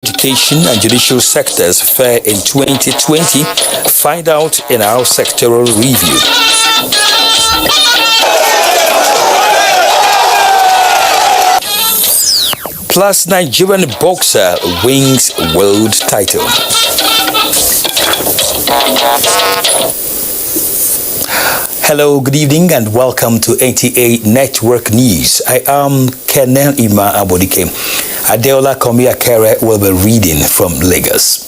Education and judicial sectors fare in 2020. Find out in our sectoral review. Plus, Nigerian boxer wins world title. Hello, good evening and welcome to NTA Network News. I am Kenel Ima Abodike. Adeola Komiakere will be reading from Lagos.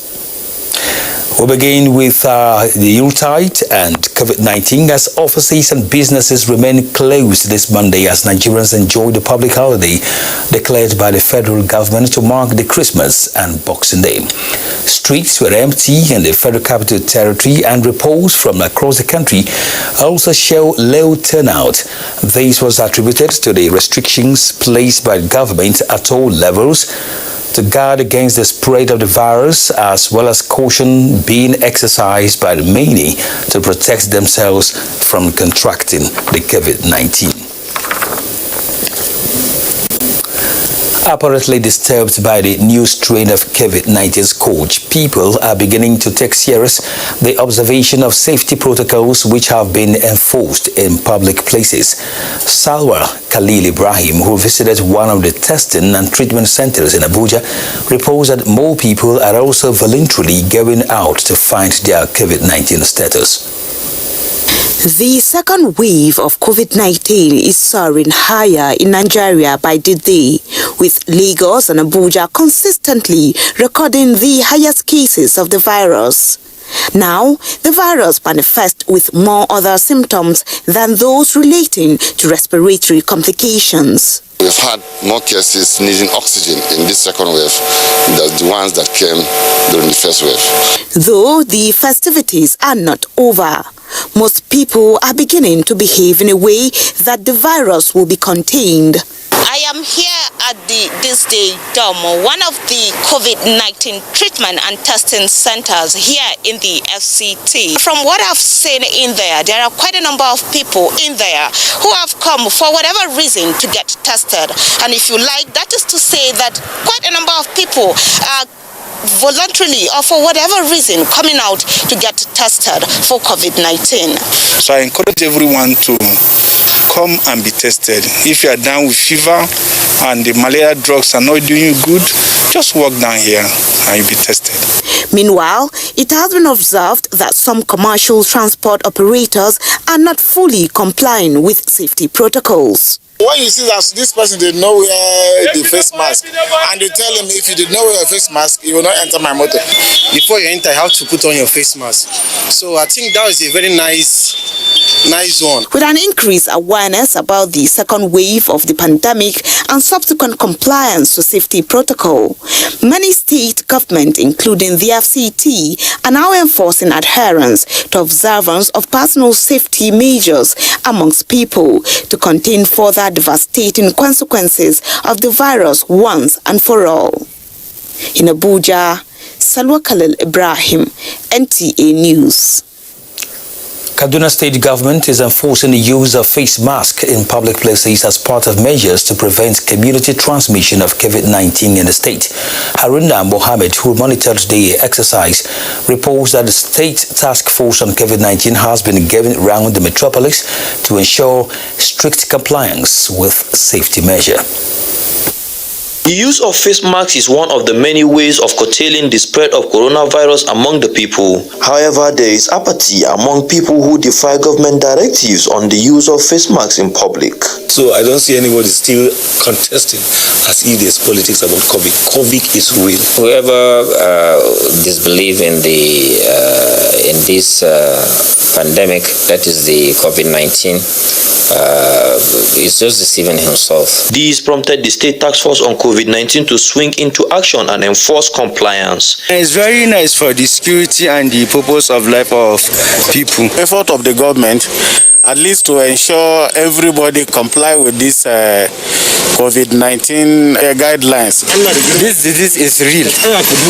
We'll begin with the Yuletide and COVID-19 as offices and businesses remain closed this Monday as Nigerians enjoy the public holiday declared by the federal government to mark the Christmas and Boxing Day. Streets were empty in the Federal Capital Territory and reports from across the country also show low turnout. This was attributed to the restrictions placed by the government at all levels to guard against the spread of the virus, as well as caution being exercised by the many to protect themselves from contracting the COVID-19. Apparently disturbed by the new strain of COVID-19's scourge, people are beginning to take serious the observation of safety protocols which have been enforced in public places. Salwa Khalil Ibrahim, who visited one of the testing and treatment centers in Abuja, reports that more people are also voluntarily going out to find their COVID-19 status. The second wave of COVID-19 is soaring higher in Nigeria by the day, with Lagos and Abuja consistently recording the highest cases of the virus. Now, the virus manifests with more other symptoms than those relating to respiratory complications. We've had more cases needing oxygen in this second wave than the ones that came during the first wave. Though the festivities are not over, most people are beginning to behave in a way that the virus will be contained. I am here at this day Domo, one of the COVID-19 treatment and testing centers here in the FCT. From what I've seen in there are quite a number of people in there who have come for whatever reason to get tested. And if you like, that is to say that quite a number of people are voluntarily or for whatever reason coming out to get tested for COVID-19. So I encourage everyone to come and be tested. If you are down with fever and the malaria drugs are not doing you good, just walk down here and you'll be tested. Meanwhile, it has been observed that some commercial transport operators are not fully complying with safety protocols. When you see that this person did not wear the face mask, and they tell him if you did not wear a face mask, you will not enter my motor. Before you enter, you have to put on your face mask. So I think that is a very nice one. With an increased awareness about the second wave of the pandemic and subsequent compliance to safety protocol, many state governments, including the FCT, are now enforcing adherence to observance of personal safety measures amongst people to contain further devastating consequences of the virus once and for all. In Abuja, Salwa Khalil Ibrahim, NTA News. Kaduna State government is enforcing the use of face masks in public places as part of measures to prevent community transmission of COVID-19 in the state. Haruna Mohammed, who monitored the exercise, reports that the state task force on COVID-19 has been given around the metropolis to ensure strict compliance with safety measures. The use of face masks is one of the many ways of curtailing the spread of coronavirus among the people. However, there is apathy among people who defy government directives on the use of face masks in public. So I don't see anybody still contesting as if there's politics about COVID. COVID is real. Whoever disbelieves in this pandemic, that is the COVID-19, is just deceiving himself. This prompted the state task force on COVID-19 to swing into action and enforce compliance. It's very nice for the security and the purpose of life of people. Effort of the government, at least to ensure everybody comply with this COVID-19 guidelines. This disease is real,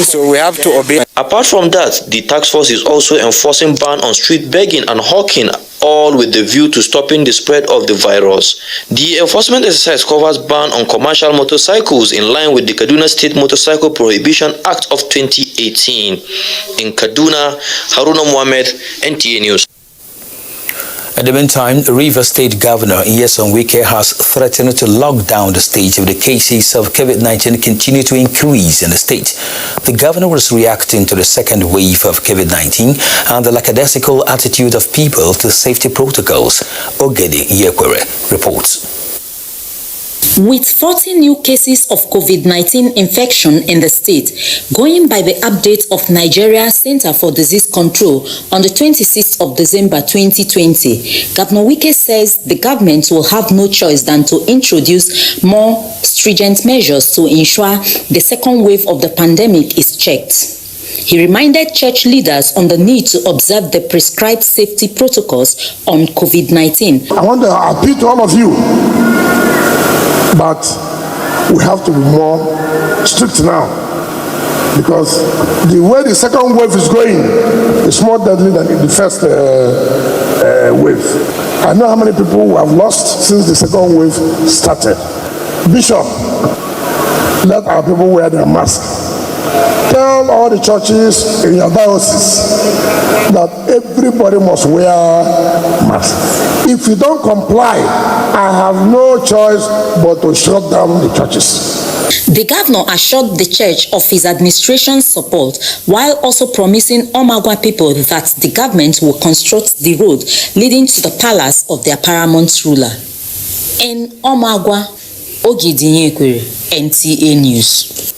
so we have to obey. Apart from that, the task force is also enforcing ban on street begging and hawking all with the view to stopping the spread of the virus. The enforcement exercise covers ban on commercial motorcycles in line with the Kaduna State Motorcycle Prohibition Act of 2018. In Kaduna, Haruna Mohammed, NTA News. At the meantime, Rivers State Governor Nyesom Wike has threatened to lock down the state if the cases of COVID-19 continue to increase in the state. The governor was reacting to the second wave of COVID-19 and the lackadaisical attitude of people to safety protocols. Ogede Yekwere reports. With 40 new cases of COVID-19 infection in the state, going by the update of Nigeria Center for Disease Control on the 26th of December 2020, Governor Wike says the government will have no choice than to introduce more stringent measures to ensure the second wave of the pandemic is checked. He reminded church leaders on the need to observe the prescribed safety protocols on COVID-19. I want to appeal to all of you, but we have to be more strict now, because the way the second wave is going is more deadly than the first wave. I know how many people we have lost since the second wave started. Bishop, let our people wear their masks. Tell all the churches in your diocese that everybody must wear masks. If you don't comply, I have no choice but to shut down the churches. The governor assured the church of his administration's support while also promising Omagwa people that the government will construct the road leading to the palace of their paramount ruler. In Omagwa, Ogede Yekwere, NTA News.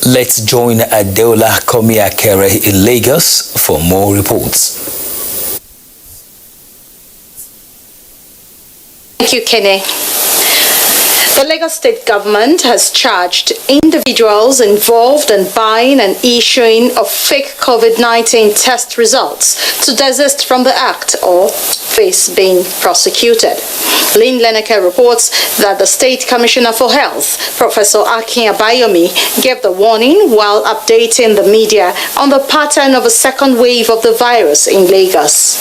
Let's join Adeola Komiakere in Lagos for more reports. Thank you, Kenny. The Lagos State government has charged individuals involved in buying and issuing of fake COVID-19 test results to desist from the act or face being prosecuted. Lynn Leneke reports that the State Commissioner for Health, Professor Akin Abayomi, gave the warning while updating the media on the pattern of a second wave of the virus in Lagos.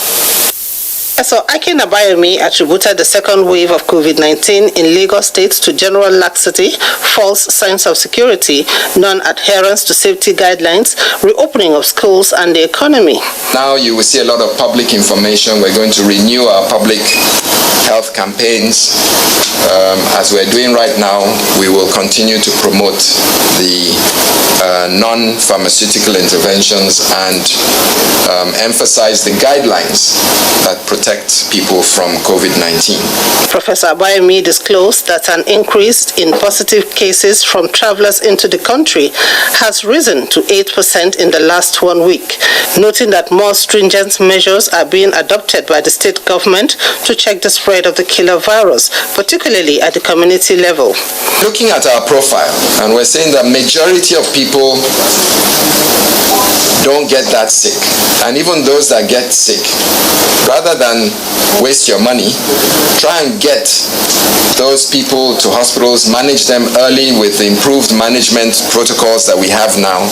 So Akin Abayomi attributed the second wave of COVID-19 in Lagos State to general laxity, false sense of security, non-adherence to safety guidelines, reopening of schools and the economy. Now you will see a lot of public information. We're going to renew our public health campaigns. As we're doing right now, we will continue to promote the non-pharmaceutical interventions and emphasize the guidelines that protect people from COVID-19. Professor Abayomi disclosed that an increase in positive cases from travelers into the country has risen to 8% in the last 1 week, noting that more stringent measures are being adopted by the state government to check the spread of the killer virus, particularly at the community level. Looking at our profile, and we're saying that majority of people don't get that sick. And even those that get sick, rather than waste your money, try and get those people to hospitals, manage them early with the improved management protocols that we have now,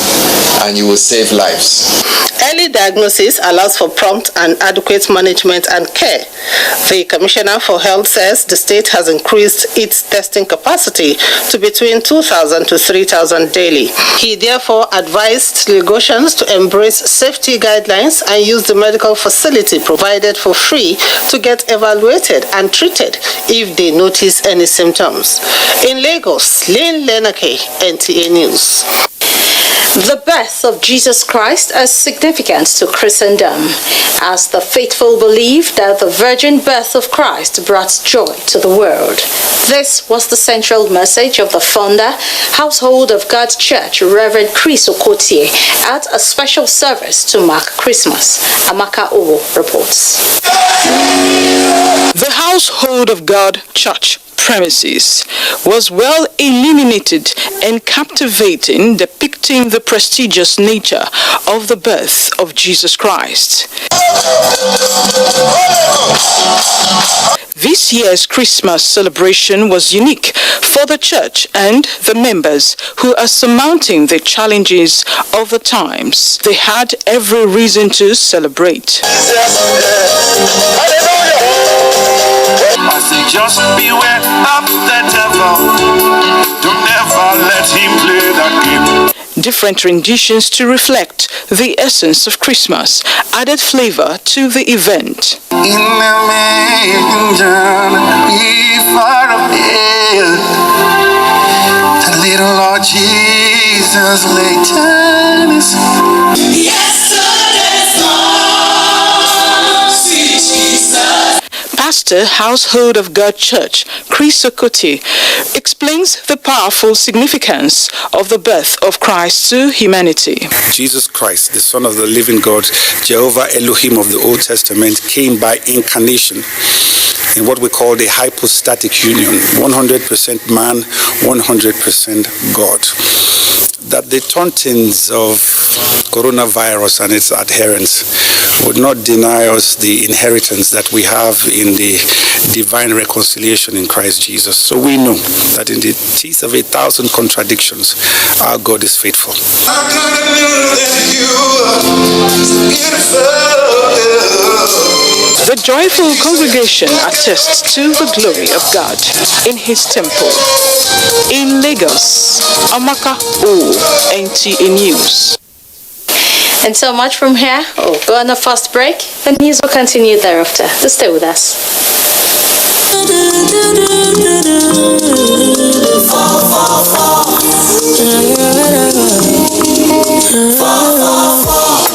and you will save lives. Early diagnosis allows for prompt and adequate management and care. The Commissioner for Health says the state has increased its testing capacity to between 2,000 to 3,000 daily. He therefore advised Lagosians to embrace safety guidelines and use the medical facility provided for free to get evaluated and treated if they notice any symptoms. In Lagos, Lynn Leneke, NTA News. The birth of Jesus Christ is significant to Christendom, as the faithful believe that the virgin birth of Christ brought joy to the world. This was the central message of the founder, Household of God Church, Reverend Chris Okotie, at a special service to mark Christmas. Amaka Owo reports. The Household of God Church premises was well illuminated and captivating, depicting the prestigious nature of the birth of Jesus Christ. This year's Christmas celebration was unique for the church and the members who are surmounting the challenges of the times. They had every reason to celebrate. I say just beware of the devil. Don't ever let him play that game. Different renditions to reflect the essence of Christmas added flavor to the event. In the manger, be far away. The little Lord Jesus laid down his Pastor, Household of God Church, Chris Okoti, explains the powerful significance of the birth of Christ to humanity. Jesus Christ, the Son of the living God, Jehovah Elohim of the Old Testament, came by incarnation in what we call the hypostatic union, 100% man, 100% God. That the tauntings of coronavirus and its adherents would not deny us the inheritance that we have in the divine reconciliation in Christ Jesus. So we know that in the teeth of 1,000 contradictions, our God is faithful. The joyful congregation attests to the glory of God in his temple. In Lagos, Amaka O, NTA News. And so much from here. We'll go on a fast break. The news will continue thereafter. So stay with us.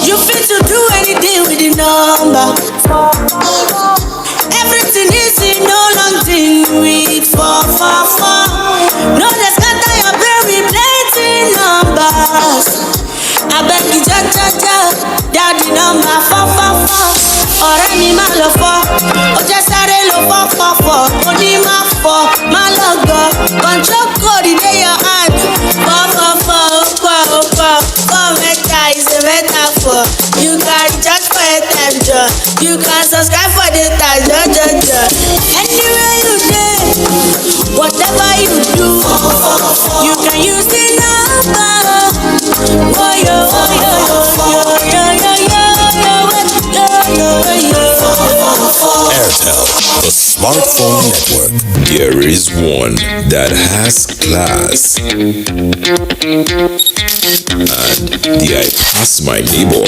You fit to do anything with the number. Everything is in no long thing with 444. No, they scatter your brain with plenty numbers. I beg you, daddy number 444. Ọ̀rẹ́ mi máa lọ fọ́, ó jẹ́ sáré lọ 444. Ó ní máa fọ́, máa lọ gọ̀. Control code in your hand. 444, 4 meta is a metaphor. You can charge for a time, John. You can subscribe for the time, John. Anywhere you dey, whatever you do, you can use the number. Airtel, the smartphone network. There is one that has class. And the I pass my neighbor.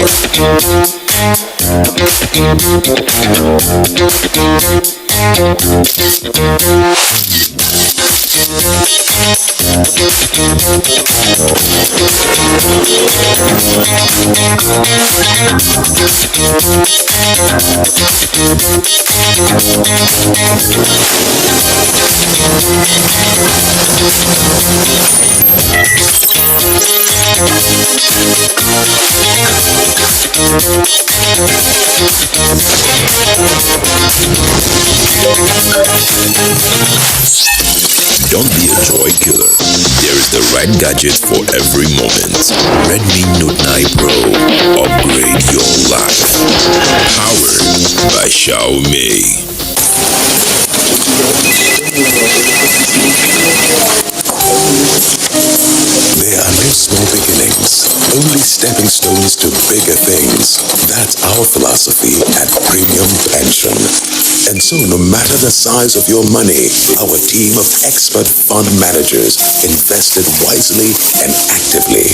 Don't be a joy killer. There is the right gadget for every moment. Redmi Note 9 Pro. Upgrade your life. Powered by Xiaomi. There are no small beginnings, only stepping stones to bigger things. That's our philosophy at Premium Pension. And so no matter the size of your money, our team of expert fund managers invested wisely and actively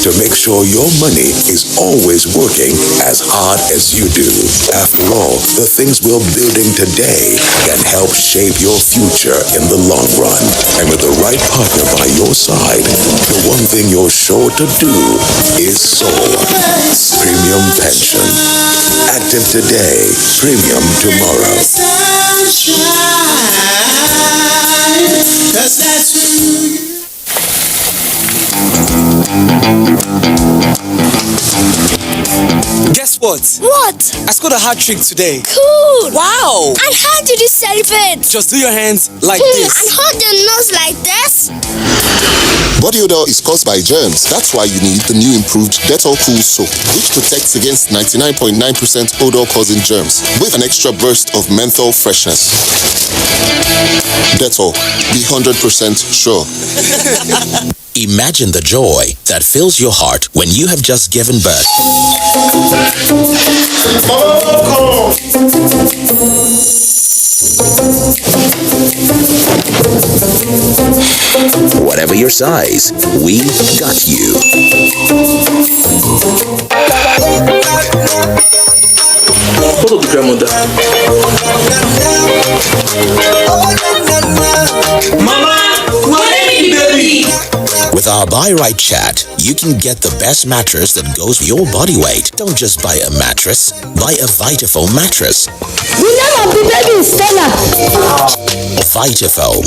to make sure your money is always working as hard as you do. After all, the things we're building today can help shape your future in the long run. And with the right partner by your side, the one thing you're sure to do is soar. Premium Pension. Active today, premium tomorrow. Guess guess what? What? I scored a hat-trick today. Cool. Wow. And how did you celebrate? Just do your hands like this. And hold your nose like this. Body odor is caused by germs. That's why you need the new improved Dettol Cool Soap, which protects against 99.9% odor-causing germs with an extra burst of menthol freshness. Dettol, be 100% sure. Imagine the joy that fills your heart when you have just given birth. Whatever your size, we got you. Photo of the grandmother. Mama, baby. With our Buy Right chat, you can get the best mattress that goes with your body weight. Don't just buy a mattress, buy a Vitafoam mattress. The name of the baby is Stella. Vitafoam,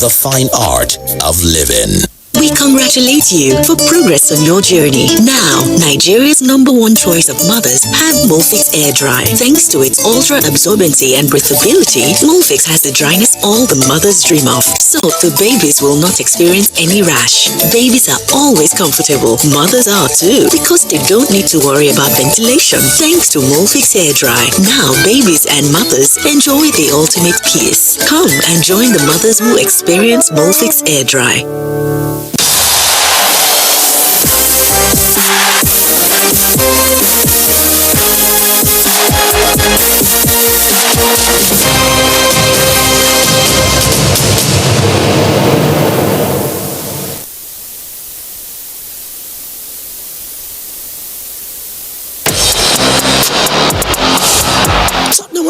the fine art of living. We congratulate you for progress on your journey. Now, Nigeria's #1 choice of mothers have Molfix Air Dry. Thanks to its ultra absorbency and breathability, Molfix has the dryness all the mothers dream of. So the babies will not experience any rash. Babies are always comfortable. Mothers are too, because they don't need to worry about ventilation. Thanks to Molfix Air Dry, now babies and mothers enjoy the ultimate peace. Come and join the mothers who experience Molfix Air Dry.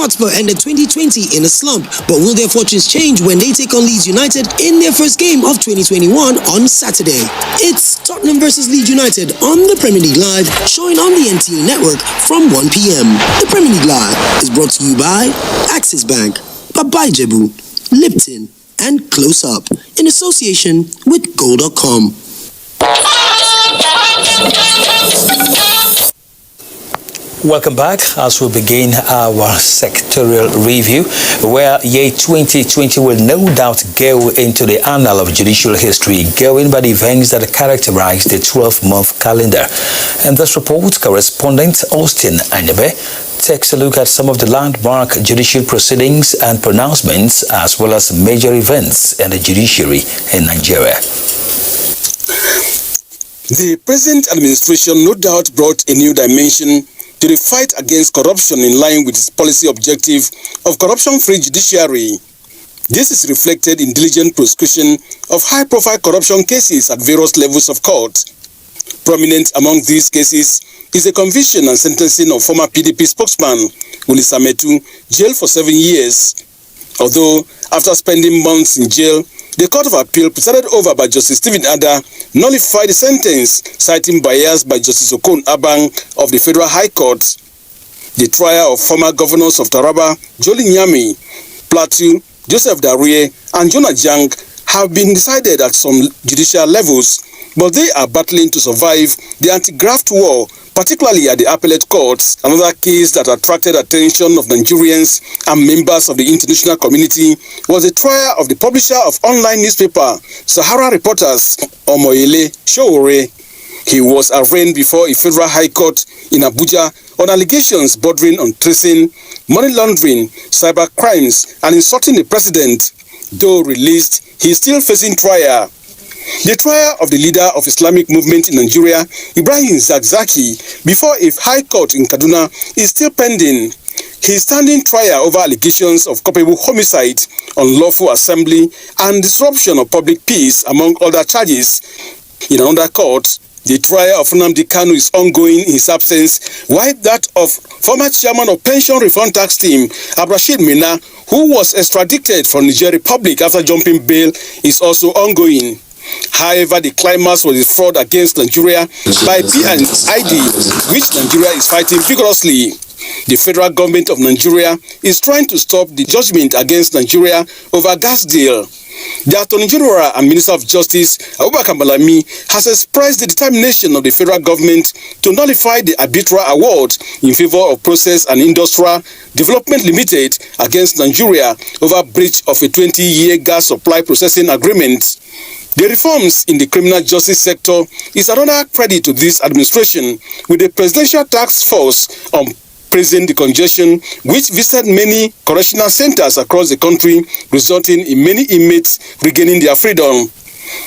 Hotspur ended 2020 in a slump, but will their fortunes change when they take on Leeds United in their first game of 2021 on Saturday? It's Tottenham versus Leeds United on the Premier League Live, showing on the NTA network from 1 p.m. The Premier League Live is brought to you by Axis Bank, Babai Jebu, Lipton, and Close Up in association with Goal.com. Welcome back as we begin our sectorial review, where year 2020 will no doubt go into the annal of judicial history, going by the events that characterize the 12-month calendar. In this report, correspondent Austin Anyabe takes a look at some of the landmark judicial proceedings and pronouncements, as well as major events in the judiciary in Nigeria. The present administration no doubt brought a new dimension to the fight against corruption in line with its policy objective of corruption-free judiciary. This is reflected in diligent prosecution of high-profile corruption cases at various levels of court. Prominent among these cases is the conviction and sentencing of former PDP spokesman Willie Sametu, jailed for 7 years. Although, after spending months in jail, the Court of Appeal, presided over by Justice Stephen Ada, nullified the sentence, citing bias by Justice Okon Abang of the Federal High Court. The trial of former governors of Taraba, Jolly Nyami, Plateau, Joseph Darie, and Jonah Jang have been decided at some judicial levels, but they are battling to survive the anti-graft war, particularly at the appellate courts. Another case that attracted attention of Nigerians and members of the international community was the trial of the publisher of online newspaper Sahara Reporters, Omoyele Sowore. He was arraigned before a federal high court in Abuja on allegations bordering on treason, money laundering, cyber crimes, and insulting the president. Though released, he is still facing trial. The trial of the leader of Islamic movement in Nigeria, Ibrahim Zakzaki, before a high court in Kaduna is still pending. He is standing trial over allegations of culpable homicide, unlawful assembly, and disruption of public peace, among other charges. In another court, the trial of Nnamdi Kanu is ongoing in his absence, while that of former chairman of Pension Reform Tax Team, Abdulrasheed Mina, who was extradited from Niger Republic after jumping bail, is also ongoing. However, the climax was the fraud against Nigeria by PNID, which Nigeria is fighting vigorously. The federal government of Nigeria is trying to stop the judgment against Nigeria over gas deal. The Attorney General and Minister of Justice, Abubakar Malami, has expressed the determination of the federal government to nullify the arbitral award in favor of Process and Industrial Development Limited against Nigeria over breach of a 20-year gas supply processing agreement. The reforms in the criminal justice sector is another credit to this administration, with the Presidential Task Force on Prison Decongestion, which visited many correctional centers across the country, resulting in many inmates regaining their freedom.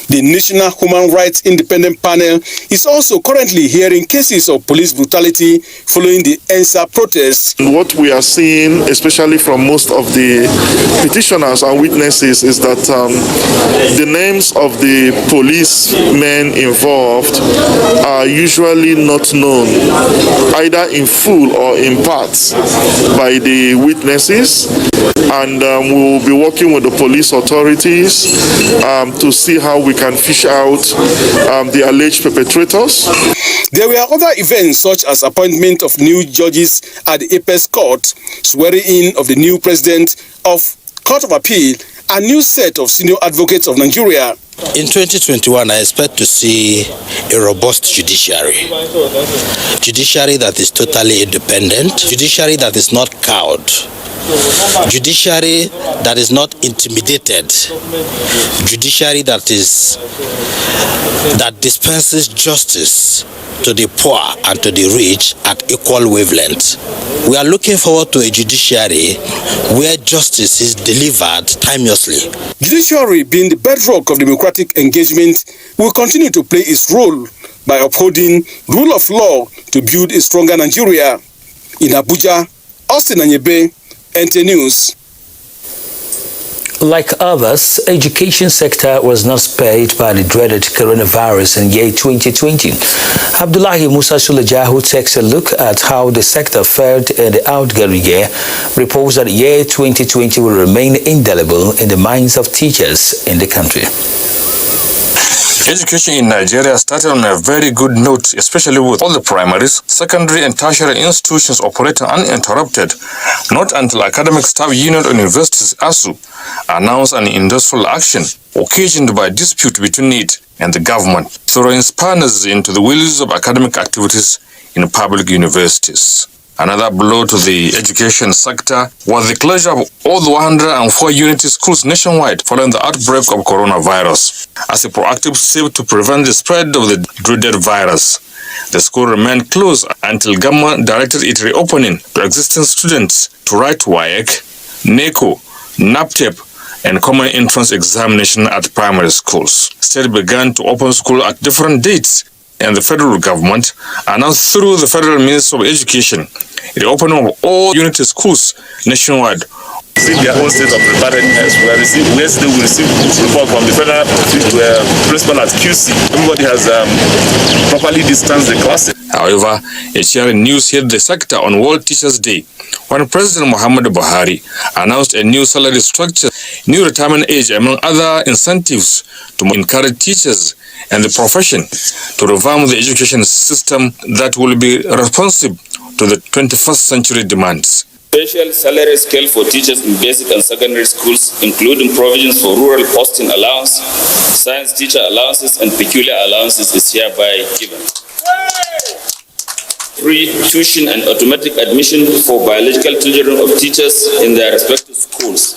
The National Human Rights Independent Panel is also currently hearing cases of police brutality following the ENSA protests. What we are seeing, especially from most of the petitioners and witnesses, is that the names of the policemen involved are usually not known, either in full or in parts, by the witnesses. And we will be working with the police authorities to see how we can fish out the alleged perpetrators. There were other events such as appointment of new judges at the Apex Court, swearing in of the new president of Court of Appeal, and new set of senior advocates of Nigeria. In 2021, I expect to see a robust judiciary. Judiciary that is totally independent, judiciary that is not cowed, judiciary that is not intimidated, judiciary that dispenses justice to the poor and to the rich at equal wavelength. We are looking forward to a judiciary where justice is delivered timelessly. Judiciary, being the bedrock of democratic engagement, will continue to play its role by upholding rule of law to build a stronger Nigeria. In Abuja, Austin Anyebe, NTA News. Like others, education sector was not spared by the dreaded coronavirus in year 2020. Abdullahi Musa Suleja, who takes a look at how the sector fared in the outgoing year, reports that year 2020 will remain indelible in the minds of teachers in the country. Education in Nigeria started on a very good note, especially with all the primaries, secondary and tertiary institutions operating uninterrupted, not until Academic Staff Union of Universities ASU announced an industrial action occasioned by a dispute between it and the government, throwing spanners into the wheels of academic activities in public universities. Another blow to the education sector was the closure of all the 104 unity schools nationwide following the outbreak of coronavirus. As a proactive step to prevent the spread of the dreaded virus, the school remained closed until government directed its reopening to existing students to write WAEC, NECO, NAPTEP, and common entrance examination at primary schools. State began to open school at different dates, and the federal government announced through the Federal Minister of Education the opening of all unity schools nationwide. Their own state of preparedness. Yesterday we received report from the federal principal at QC. Everybody has properly distanced the classes. However, a cheering news hit the sector on World Teachers' Day when President Muhammadu Buhari announced a new salary structure, new retirement age, among other incentives to encourage teachers and the profession to revamp the education system that will be responsive to the 21st century demands. Special salary scale for teachers in basic and secondary schools, including provisions for rural posting allowance, science teacher allowances, and peculiar allowances is hereby given. Free tuition and automatic admission for biological children of teachers in their respective schools.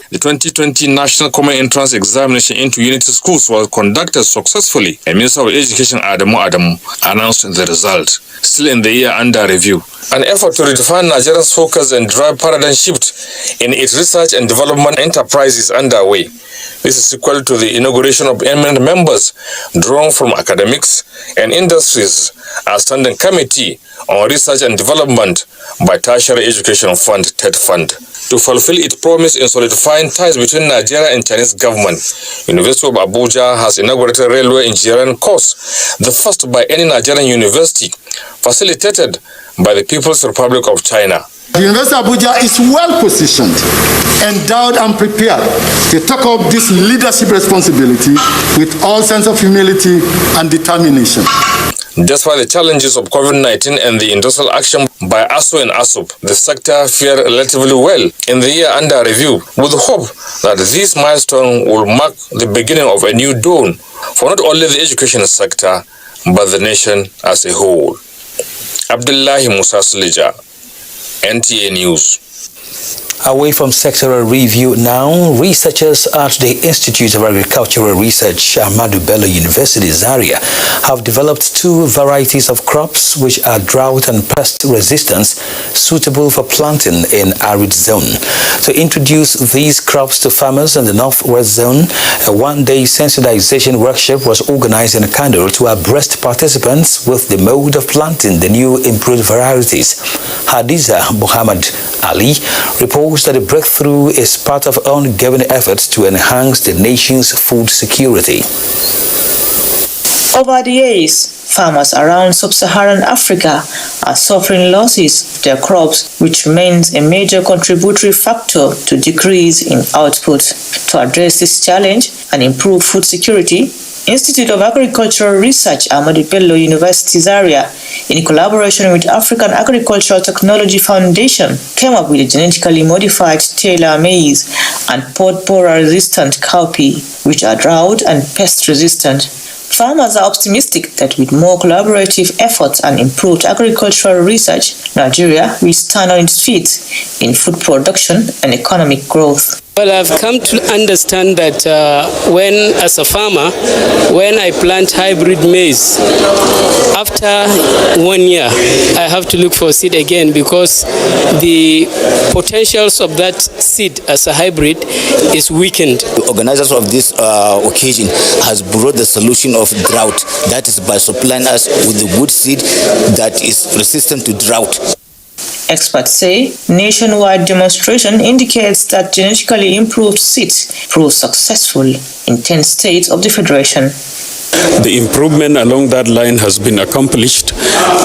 The 2020 National Common Entrance Examination into Unity Schools was conducted successfully, and Minister of Education Adamu announced the result. Still in the year under review, an effort to redefine Nigeria's focus and drive paradigm shift in its research and development enterprise is underway. This is equal to the inauguration of eminent members drawn from academics and industries as standing committee on research and development by Tertiary Education Fund, TED Fund. To fulfill its promise in solidifying ties between Nigeria and Chinese government, University of Abuja has inaugurated railway engineering course, the first by any Nigerian university, facilitated by the People's Republic of China. The University of Abuja is well positioned, endowed and prepared to take up this leadership responsibility with all sense of humility and determination. Despite the challenges of COVID-19 and the industrial action by ASU and ASUP, the sector fared relatively well in the year under review, with hope that this milestone will mark the beginning of a new dawn for not only the education sector, but the nation as a whole. Abdullahi Musa Slija, NTA News. Away from sectoral review now, researchers at the Institute of Agricultural Research, Ahmadu Bello University, Zaria, have developed two varieties of crops which are drought and pest resistant, suitable for planting in arid zone. To introduce these crops to farmers in the northwest zone, a one-day sensitization workshop was organized in Kano to abreast participants with the mode of planting the new improved varieties. Hadiza Muhammad Ali reports that the breakthrough is part of ongoing efforts to enhance the nation's food security. Over the years, farmers around sub-Saharan Africa are suffering losses of their crops, which remains a major contributory factor to decrease in output. To address this challenge and improve food security, Institute of Agricultural Research, Ahmadu Bello University, Zaria, in collaboration with African Agricultural Technology Foundation, came up with a genetically modified Taylor maize and pod borer-resistant cowpea, which are drought and pest-resistant. Farmers are optimistic that with more collaborative efforts and improved agricultural research, Nigeria will stand on its feet in food production and economic growth. Well, I've come to understand that as a farmer, when I plant hybrid maize, after 1 year, I have to look for seed again because the potentials of that seed as a hybrid is weakened. The organizers of this occasion has brought the solution of drought, that is by supplying us with the good seed that is resistant to drought. Experts say nationwide demonstration indicates that genetically improved seeds prove successful in 10 states of the Federation. The improvement along that line has been accomplished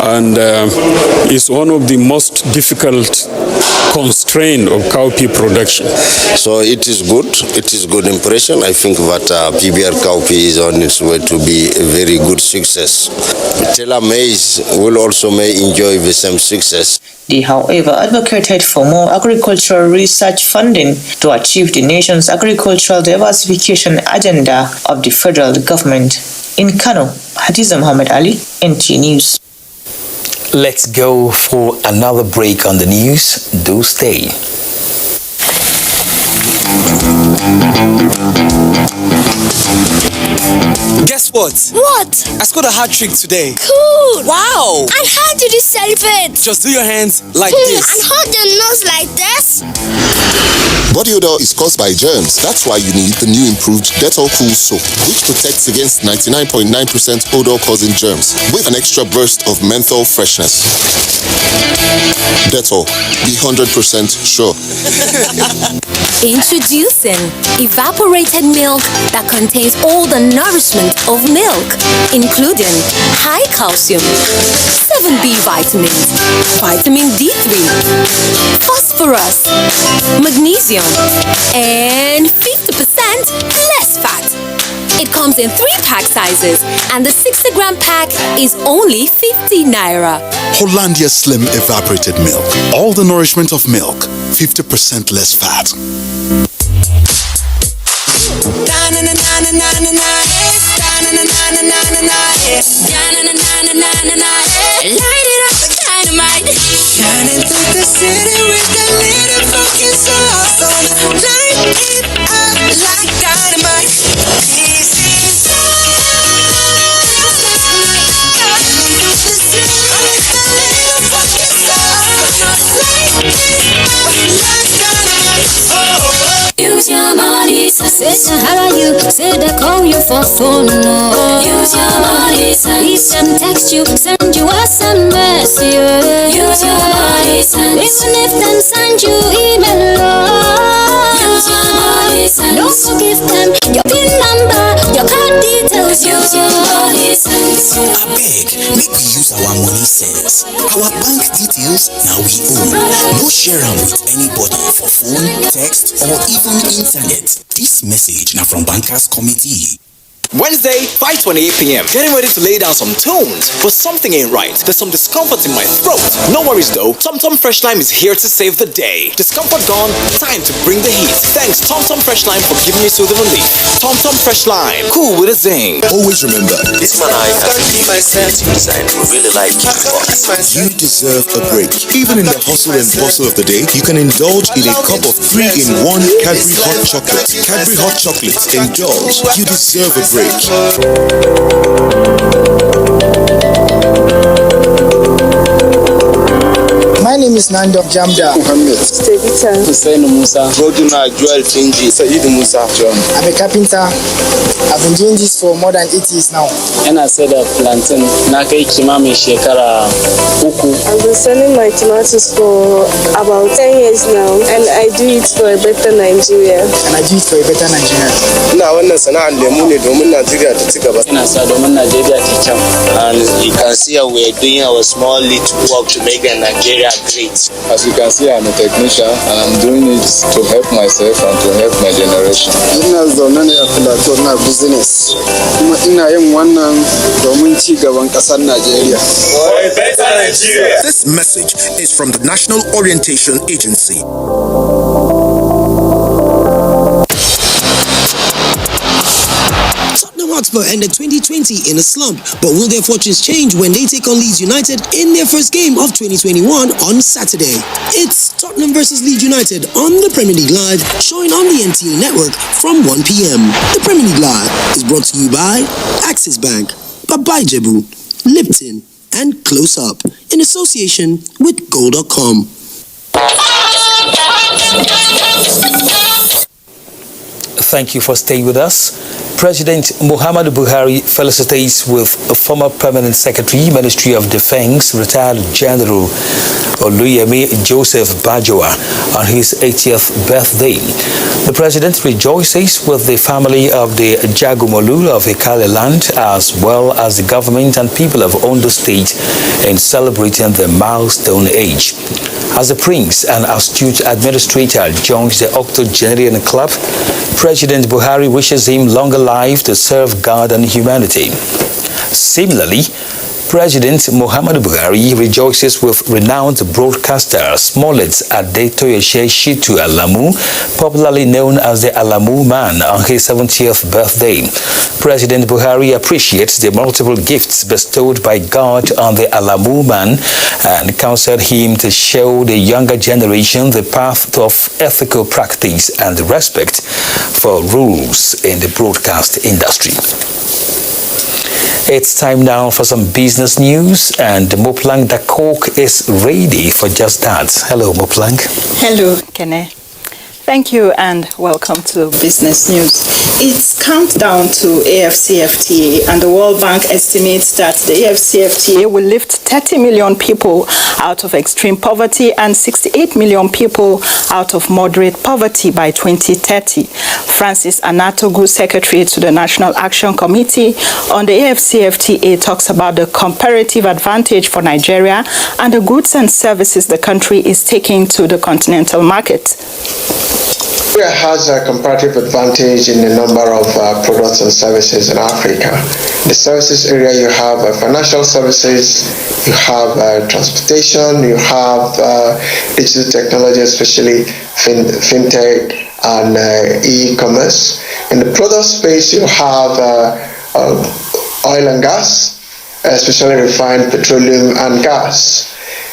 and is one of the most difficult constraint of cowpea production. So it is good. It is good impression. I think that PBR cowpea is on its way to be a very good success. Taylor maize will also may enjoy the same success. They, however, advocated for more agricultural research funding to achieve the nation's agricultural diversification agenda of the federal government. In Kano, Hadiza Muhammad Ali, NTA News. Let's go for another break on the news. Do stay. Guess what? What? I scored a hat trick today. Cool! Wow! And how did you celebrate? Just do your hands like this. And hold your nose like this. Body odor is caused by germs. That's why you need the new improved Dettol Cool Soap, which protects against 99.9% odor-causing germs with an extra burst of menthol freshness. Dettol, be 100% sure. Introducing evaporated milk that contains all the nourishment of milk, including high calcium, 7B vitamins, vitamin D3, phosphorus, magnesium, and 50% less fat. It comes in 3-pack sizes, and the 60-gram pack is only 50 naira. Hollandia Slim Evaporated Milk. All the nourishment of milk, 50% less fat. Light it up with dynamite. Shining through the city with a little fucking sauce on it. Light it up like dynamite. This is use your money, say how are you? Say they call you for phone. Use your money, if them text you, send you SMS. Use your money, even if them send you email. Use your money, don't forgive them your PIN number, your card details. Use your money, I beg, make we use our money sense. Our bank details, now we own. No share them with anybody for phone, text, or even internet. This message now from Bankers Committee. Wednesday, 5:28 p.m. Getting ready to lay down some tunes, but something ain't right. There's some discomfort in my throat. No worries though, TomTom Fresh Lime is here to save the day. Discomfort gone, time to bring the heat. Thanks TomTom Fresh Lime for giving me soothing relief. TomTom Fresh Lime, cool with a zing. Always remember, This man I can see myself inside. I really like it. you deserve a break. Even in the hustle and bustle of the day, you can indulge in a cup of 3-in-1 Cadbury Hot Chocolate. Cadbury Hot Chocolate. Indulge. You deserve a break. My name is Nando Jamda Muhammad. Stevita. Hussein Musa. Goduna Joel Tinji. Said Musa John. I'm a carpenter. I've been doing this for more than 8 years now. Ina sai da plantain na kai kimamin shekara 3. I've been selling my tomatoes for about 10 years now, and I do it for a better Nigeria. Ina wannan sana'ar lemu ne domin Najeriya ta ci gaba. Ina sa domin Najeriya ta kyau. And you can see how we're doing our small little work to make Nigeria great. As you can see, I'm a technician and I'm doing it to help myself and to help my generation. Ina zaune ne a Plateau na business. Kuma ina yin wannan domin ci gaban ƙasar Najeriya. For a better Nigeria. This message is from the National Orientation Agency. Hotspur ended 2020 in a slump, but will their fortunes change when they take on Leeds United in their first game of 2021 on Saturday? It's Tottenham versus Leeds United on the Premier League Live, showing on the NTA network from 1 p.m. The Premier League Live is brought to you by Axis Bank, Babai Jebu, Lipton, and Close Up in association with Goal.com. Thank you for staying with us. President Muhammadu Buhari felicitates with former Permanent Secretary, Ministry of Defense, retired General Oluyemi Joseph Bajowa on his 80th birthday. The President rejoices with the family of the Jagumolu of Ikale land, as well as the government and people of Ondo State in celebrating the milestone age. As the Prince and astute administrator joins the octogenarian club, President Buhari wishes him longer life to serve God and humanity. Similarly, President Muhammadu Buhari rejoices with renowned broadcaster Smollett Adetoyeshe Shitu Alamu, popularly known as the Alamu Man, on his 70th birthday. President Buhari appreciates the multiple gifts bestowed by God on the Alamu Man and counseled him to show the younger generation the path of ethical practice and respect for rules in the broadcast industry. It's time now for some business news, and Moplang Dakok is ready for just that. Hello, Moplang. Hello, Kene. Thank you and welcome to Business News. It's countdown to AFCFTA, and the World Bank estimates that the AFCFTA will lift 30 million people out of extreme poverty and 68 million people out of moderate poverty by 2030. Francis Anatogu, Secretary to the National Action Committee on the AFCFTA, talks about the comparative advantage for Nigeria and the goods and services the country is taking to the continental market. Nigeria has a comparative advantage in the number of products and services in Africa. In the services area, you have financial services, you have transportation, you have digital technology, especially fintech and e-commerce. In the product space, you have oil and gas, especially refined petroleum and gas.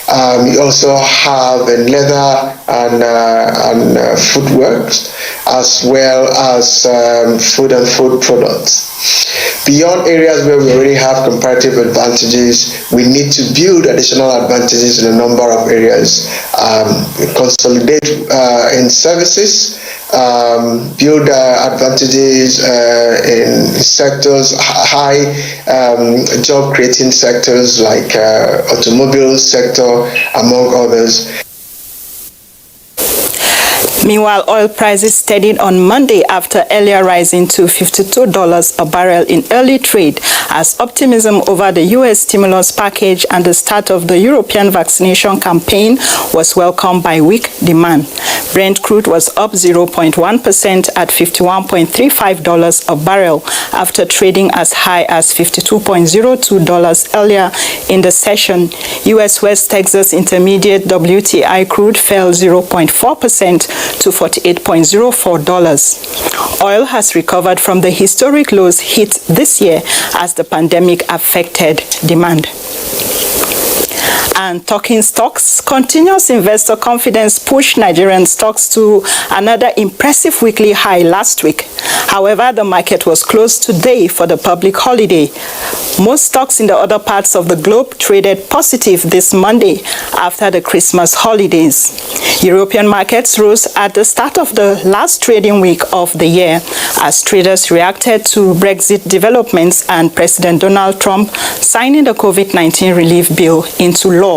You also have leather and footworks, as well as food and food products. Beyond areas where we already have comparative advantages, we need to build additional advantages in a number of areas. Consolidate in services, build advantages in sectors, high job creating sectors like automobile sector, among others. Meanwhile, oil prices steadied on Monday after earlier rising to $52 a barrel in early trade as optimism over the U.S. stimulus package and the start of the European vaccination campaign was welcomed by weak demand. Brent crude was up 0.1% at $51.35 a barrel after trading as high as $52.02 earlier in the session. U.S. West Texas Intermediate WTI crude fell 0.4% to $48.04. Oil has recovered from the historic lows hit this year as the pandemic affected demand. And talking stocks, continuous investor confidence pushed Nigerian stocks to another impressive weekly high last week. However, the market was closed today for the public holiday. Most stocks in the other parts of the globe traded positive this Monday after the Christmas holidays. European markets rose at the start of the last trading week of the year as traders reacted to Brexit developments and President Donald Trump signing the COVID-19 relief bill into law.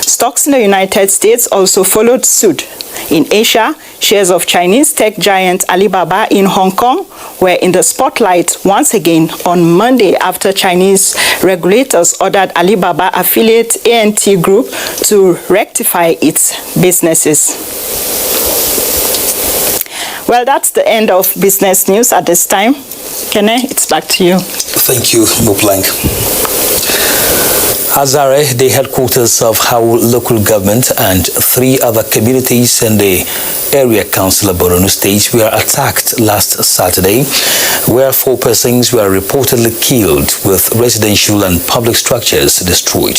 Stocks in the United States also followed suit. In Asia, shares of Chinese tech giant Alibaba in Hong Kong were in the spotlight once again on Monday after Chinese regulators ordered Alibaba affiliate ANT Group to rectify its businesses. Well, that's the end of business news at this time. Kene, it's back to you. Thank you, Muplank. Azare, the headquarters of Howell local government and 3 other communities in the area council of Borno State were attacked last Saturday, where 4 persons were reportedly killed with residential and public structures destroyed.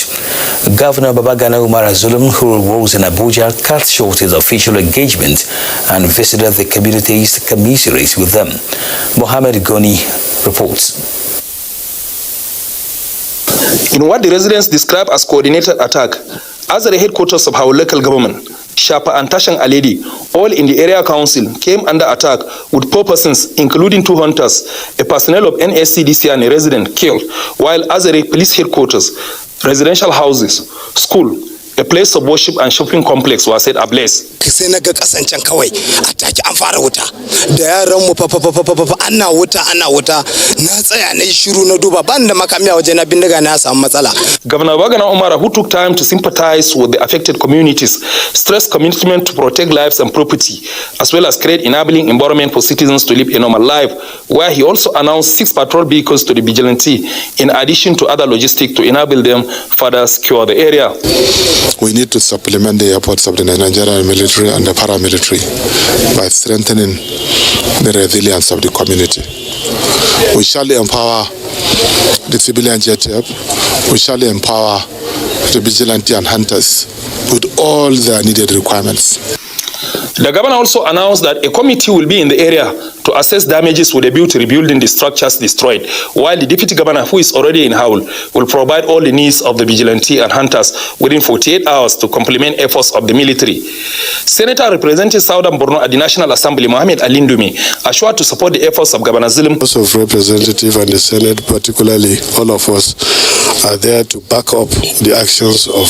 Governor Babagana Umar Zulum, who was in Abuja, cut short his official engagement and visited the communities to commiserate with them. Mohammed Goni reports. In what the residents describe as coordinated attack, as the headquarters of our local government, Shapa and Tashang Aledi, all in the area council, came under attack with 4 persons, including 2 hunters, a personnel of NSCDC and a resident killed, while Azare police headquarters, residential houses, school, a place of worship and shopping complex was set ablaze. Sai na ga kasancan kawai a take an fara wuta da yaran mu ana wuta na tsaya na shiru na duba ban da makami a waje na bindiga na samu matsala. Governor Babagana Umar, who took time to sympathize with the affected communities, stressed commitment to protect lives and property, as well as create enabling environment for citizens to live a normal life, where he also announced 6 patrol vehicles to the vigilante, in addition to other logistics to enable them further secure the area. We need to supplement the efforts of the Nigerian military and the paramilitary by strengthening the resilience of the community. We shall empower the civilian JTF, we shall empower the vigilante and hunters with all their needed requirements. The governor also announced that a committee will be in the area to assess damages with a view to rebuilding the structures destroyed, while the deputy governor, who is already in Howell, will provide all the needs of the vigilante and hunters within 48 hours to complement efforts of the military. Senator representing Southern Borno at the National Assembly, Mohammed Alindumi, assured to support the efforts of Governor Zulum. House of Representatives and the Senate, particularly all of us, are there to back up the actions of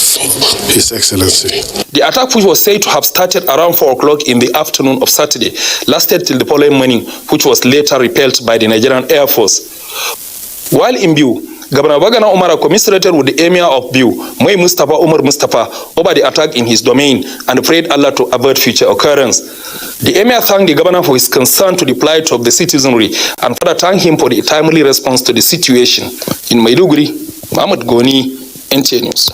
His Excellency. The attack, which was said to have started around 4 o'clock in the afternoon of Saturday, lasted till the following morning, which was later repelled by the Nigerian Air Force. While in Biu, Governor Babagana Umar commiserated with the Emir of Biu, Moy Mustafa Umar Mustafa, over the attack in his domain and prayed Allah to avert future occurrence. The Emir thanked the governor for his concern to the plight of the citizenry and further thanked him for the timely response to the situation. In Maiduguri, Mohammed Goni, NTA News.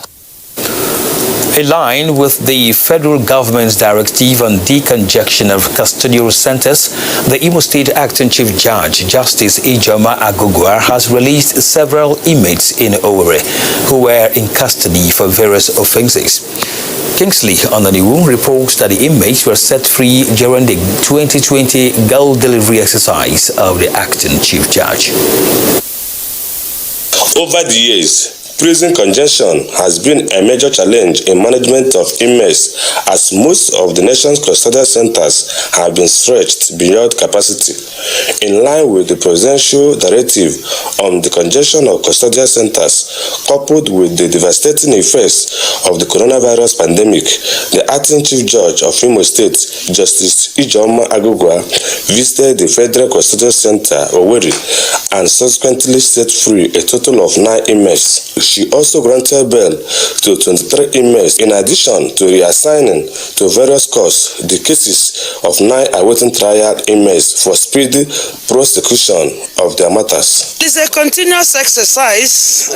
In line with the federal government's directive on decongestion of custodial centers, the Imo State Acting Chief Judge, Justice Ijoma Agugwa, has released several inmates in Owerri who were in custody for various offenses. Kingsley Onaniwu reports that the inmates were set free during the 2020 goal delivery exercise of the Acting Chief Judge. Over the years, Prison congestion has been a major challenge in management of inmates, as most of the nation's custodial centers have been stretched beyond capacity. In line with the presidential directive on the congestion of custodial centers, coupled with the devastating effects of the coronavirus pandemic, the acting chief judge of Imo State, Justice Ijeoma Agugwa, visited the Federal Custodial Center, Owerri, and subsequently set free a total of 9 inmates. She also granted bail to 23 inmates, in addition to reassigning to various courts the cases of 9 awaiting trial inmates for speedy prosecution of their matters. It's a continuous exercise.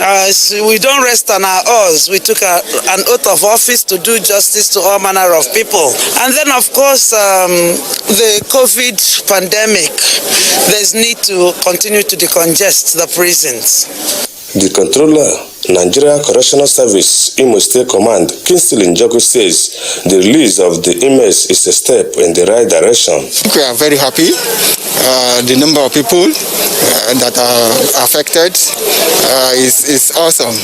We don't rest on our oars. We took an oath of office to do justice to all manner of people. And then, of course, the COVID pandemic, there's need to continue to decongest the prisons. The controller, Nigerian Correctional Service, Imo State Command, Kingsley Njoku says the release of the inmates is a step in the right direction. We are very happy. The number of people that are affected is awesome,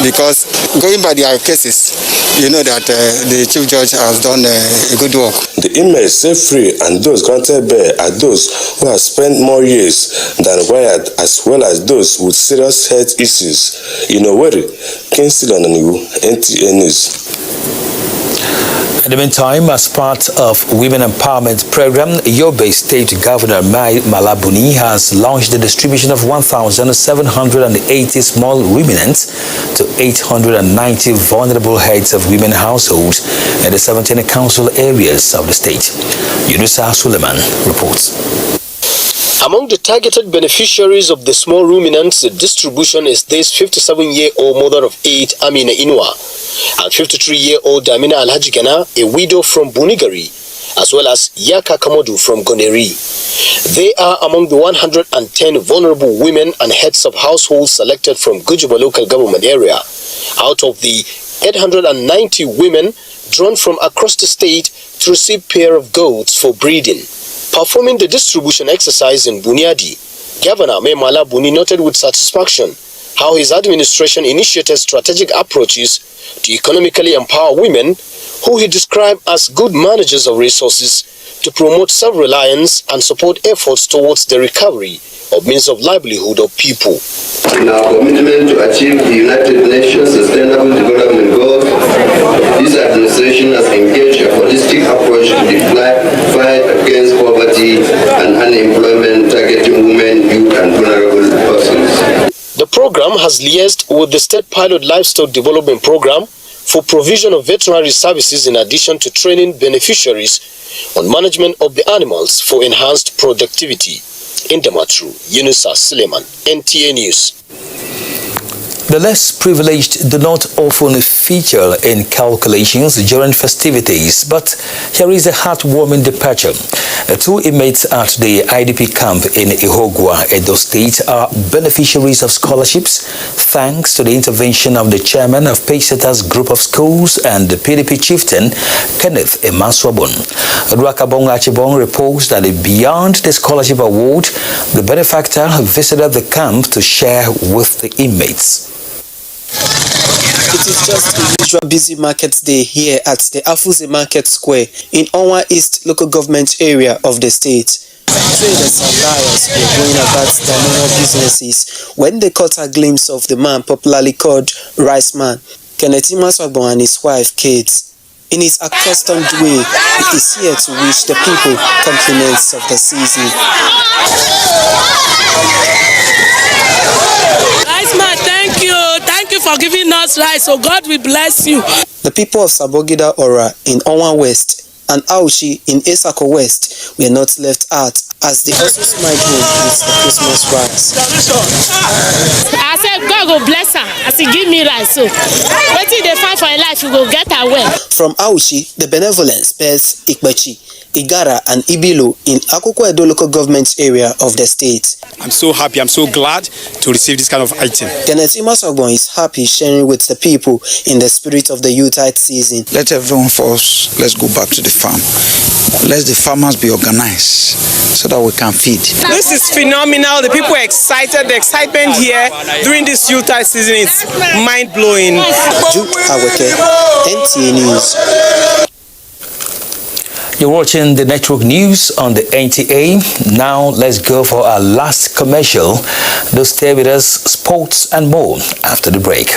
because going by their cases, you know that the Chief Judge has done a good work. The inmates set free and those granted bail are those who have spent more years than required, as well as those with serious health issues. In Owerri, Kingsley Onaniwu, NTA News. In the meantime, as part of Women Empowerment Program, Yobe State Governor Mai Malabuni has launched the distribution of 1,780 small ruminants to 890 vulnerable heads of women households in the 17 council areas of the state. Yunusa Suleiman reports. Among the targeted beneficiaries of the small ruminants, the distribution is this 57-year-old mother of 8, Amina Inwa, and 53-year-old Damina Alhajigana, a widow from Bunigari, as well as Yaka Kamodu from Goneri. They are among the 110 vulnerable women and heads of households selected from Gujuba local government area, out of the 890 women drawn from across the state to receive pair of goats for breeding. Performing the distribution exercise in Bunyadi, Governor Mai Malabuni noted with satisfaction how his administration initiated strategic approaches to economically empower women, who he described as good managers of resources, to promote self-reliance and support efforts towards the recovery of means of livelihood of people. In our commitment to achieve the United Nations Sustainable Development Goals, this administration has engaged a holistic approach to the fight against poverty and unemployment, targeting women, youth, and vulnerable persons. The program has liaised with the State Pilot Livestock Development Program for provision of veterinary services, in addition to training beneficiaries on management of the animals for enhanced productivity. In Damatru, Yunusa Suleiman, NTA News. The less privileged do not often feature in calculations during festivities, but here is a heartwarming departure. 2 inmates at the IDP camp in Ihogwa, Edo State, are beneficiaries of scholarships thanks to the intervention of the chairman of Pacesetters Group of Schools and the PDP chieftain, Kenneth Emaswabon. Ruakabong Achibong reports that beyond the scholarship award, the benefactor visited the camp to share with the inmates. It is just a usual busy market day here at the Afuze Market Square in Onwa East local government area of the state. Traders and buyers were going about their normal businesses when they caught a glimpse of the man popularly called Rice Man, Kenneth Emaswabon, and his wife Kate. In his accustomed way, he is here to wish the people compliments of the season. Rice Man, thank you. Thank you for giving us rice. So God will bless you. The people of Sabogida Ora in Onwa West and Auchi in Esako West were not left out, as they also smiled home with the Christmas rice. I said God will bless her as he give me rice. So what they find for her life, you go get her well. From Auchi, the benevolence bears Ikpechi, Igara and Ibilo in Akoko-Edo local government area of the state. I'm so happy, I'm so glad to receive this kind of item. Kenneth Imasagbon is happy sharing with the people in the spirit of the Yuletide season. Let everyone for us, let's go back to the farm. Let the farmers be organized so that we can feed. This is phenomenal. The people are excited. The excitement here during this Yuletide season is mind-blowing. Jude Aweke, NTA News. You're watching the network news on the NTA. Now let's go for our last commercial. Do stay with us, sports and more after the break.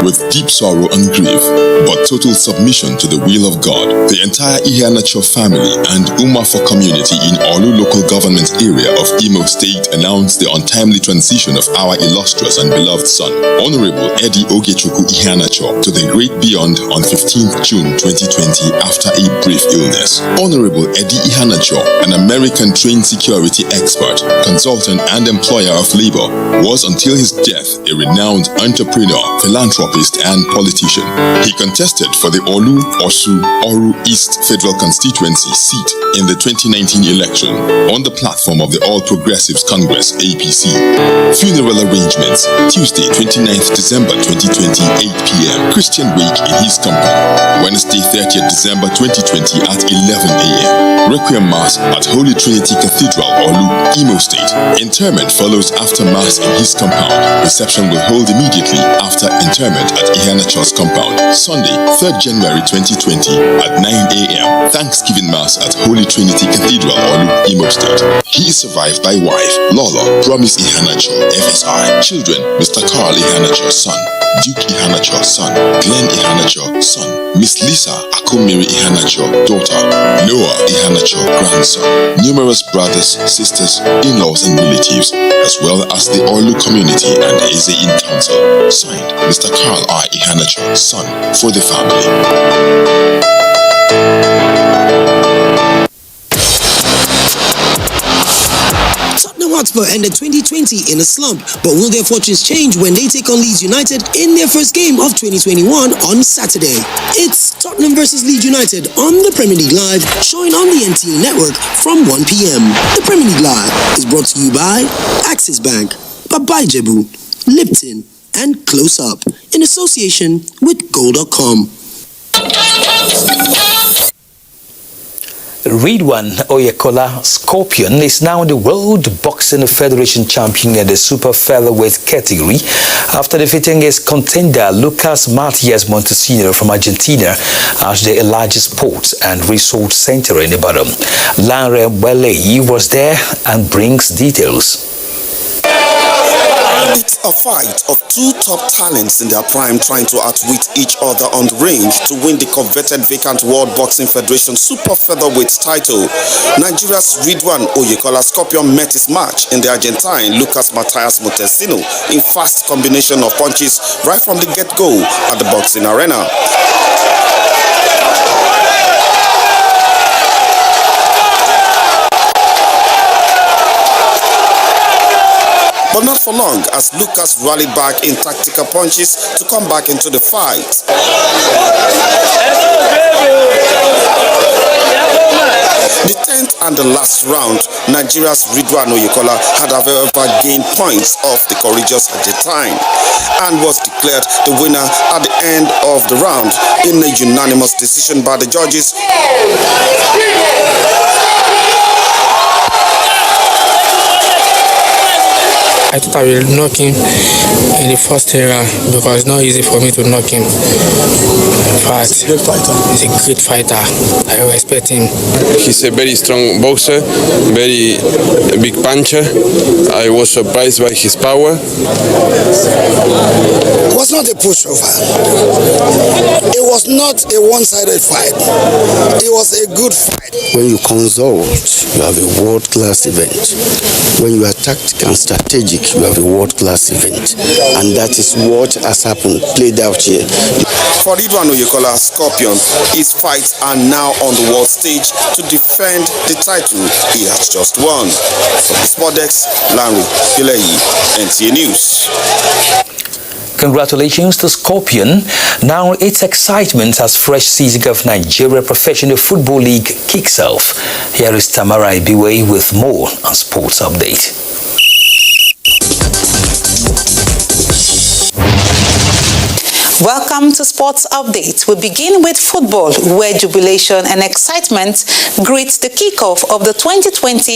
With deep sorrow and grief, but total submission to the will of God, the entire Iheanacho family and Umafor community in Olu local government area of Imo State announced the untimely transition of our illustrious and beloved son, Honorable Eddie Ogechukwu Iheanacho, to the great beyond on 15th June 2020 after a brief illness. Honorable Eddie Iheanacho, an American-trained security expert, consultant and employer of labor, was until his death a renowned entrepreneur, philanthropist, and politician. He contested for the Olu, Osu, Oru East Federal Constituency seat in the 2019 election on the platform of the All Progressives Congress (APC). Funeral arrangements Tuesday, 29th December 2020, 8 p.m. Christian wake in his compound. Wednesday, 30th December 2020 at 11 a.m. Requiem Mass at Holy Trinity Cathedral, Olu, Imo State. Interment follows after Mass in his compound. Reception will hold immediately after interment at Iheanacho's compound. Sunday, 3rd January 2020 at 9 a.m. Thanksgiving Mass at Holy Trinity Cathedral, Olu, Imo State. He is survived by wife, Lola, Promise Iheanacho, FSI. Children, Mr. Carl Iheanacho, son. Duke Iheanacho, son. Glenn Iheanacho, son. Miss Lisa Akumiri Iheanacho, daughter. Noah Iheanacho, grandson. Numerous brothers, sisters, in-laws and relatives, as well as the Olu community and Eze in council. Signed, Mr. Carl I. Iheanacho, son, for the family. Tottenham Hotspur ended 2020 in a slump, but will their fortunes change when they take on Leeds United in their first game of 2021 on Saturday? It's Tottenham versus Leeds United on the Premier League Live, showing on the NTA network from 1 p.m. The Premier League Live is brought to you by Axis Bank, Babai Jebu, Lipton, and Close Up, in association with Goal.com. Ridwan Oyekola Scorpion is now the World Boxing Federation champion in the super featherweight category after defeating his contender Lucas Matias Montesino from Argentina at the Elijah Sports and Resort Center in Ibadan. Lanre Waleyi was there and brings details. It's a fight of two top talents in their prime trying to outwit each other on the range to win the coveted vacant World Boxing Federation Super Featherweight title. Nigeria's Ridwan Oyekola Scorpion met his match in the Argentine Lucas Matias Montesino in fast combination of punches right from the get-go at the boxing arena. But not for long, as Lucas rallied back in tactical punches to come back into the fight. The 10th and the last round, Nigeria's Ridwan Oyekola had however gained points off the courageous Argentine and was declared the winner at the end of the round in a unanimous decision by the judges. I thought I will knock him in the first era because it's not easy for me to knock him. But he's a great fighter. I respect him. He's a very strong boxer, very big puncher. I was surprised by his power. It was not a pushover. It was not a one-sided fight. It was a good fight. When you consult, you have a world-class event. When you are tactical and strategic, week you have a world-class event, and that is what has happened, played out here. For Ridwan Oyekola, Scorpion, his fights are now on the world stage to defend the title he has just won. For the Sport Desk, Larry Pileyi, NTA News. Congratulations to Scorpion. Now its excitement as fresh season of Nigeria Professional Football League kicks off. Here is Tamara Ibiwe with more on Sports Update. Welcome to Sports Update. We begin with football, where jubilation and excitement greet the kickoff of the 2020